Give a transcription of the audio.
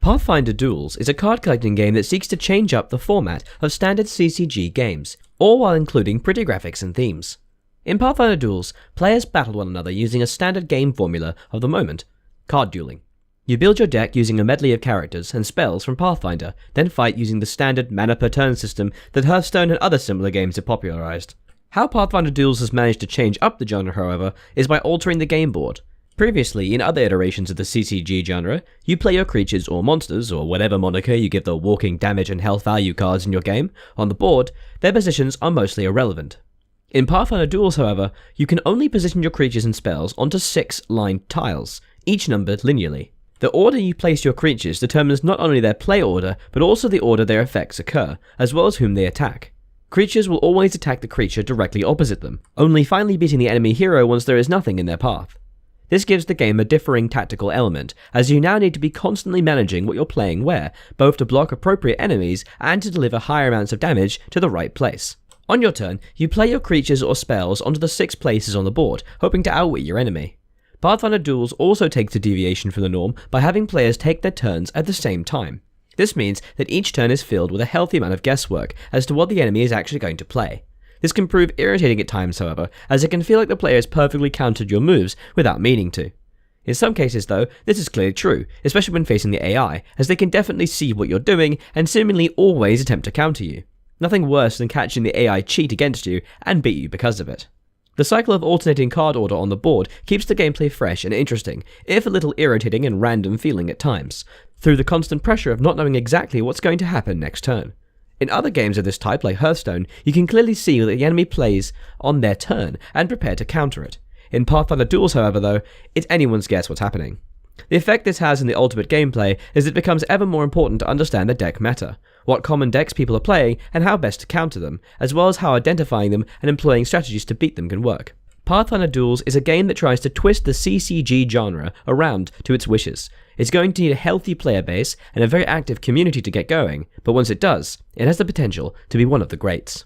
Pathfinder Duels is a card collecting game that seeks to change up the format of standard CCG games, all while including pretty graphics and themes. In Pathfinder Duels, players battle one another using a standard game formula of the moment, card dueling. You build your deck using a medley of characters and spells from Pathfinder, then fight using the standard mana per turn system that Hearthstone and other similar games have popularized. How Pathfinder Duels has managed to change up the genre, however, is by altering the game board. Previously, in other iterations of the CCG genre, you play your creatures or monsters, or whatever moniker you give the walking damage and health value cards in your game, on the board. Their positions are mostly irrelevant. In Pathfinder Duels, however, you can only position your creatures and spells onto 6 lined tiles, each numbered linearly. The order you place your creatures determines not only their play order, but also the order their effects occur, as well as whom they attack. Creatures will always attack the creature directly opposite them, only finally beating the enemy hero once there is nothing in their path. This gives the game a differing tactical element, as you now need to be constantly managing what you're playing where, both to block appropriate enemies and to deliver higher amounts of damage to the right place. On your turn, you play your creatures or spells onto the 6 places on the board, hoping to outwit your enemy. Pathfinder Duels also takes a deviation from the norm by having players take their turns at the same time. This means that each turn is filled with a healthy amount of guesswork as to what the enemy is actually going to play. This can prove irritating at times, however, as it can feel like the player has perfectly countered your moves without meaning to. In some cases though, this is clearly true, especially when facing the AI, as they can definitely see what you're doing and seemingly always attempt to counter you. Nothing worse than catching the AI cheat against you and beat you because of it. The cycle of alternating card order on the board keeps the gameplay fresh and interesting, if a little irritating and random feeling at times, through the constant pressure of not knowing exactly what's going to happen next turn. In other games of this type, like Hearthstone, you can clearly see that the enemy plays on their turn and prepare to counter it. In Pathfinder Duels, however, though, it's anyone's guess what's happening. The effect this has in the ultimate gameplay is it becomes ever more important to understand the deck meta, what common decks people are playing, and how best to counter them, as well as how identifying them and employing strategies to beat them can work. Pathfinder Duels is a game that tries to twist the CCG genre around to its wishes. It's going to need a healthy player base and a very active community to get going, but once it does, it has the potential to be one of the greats.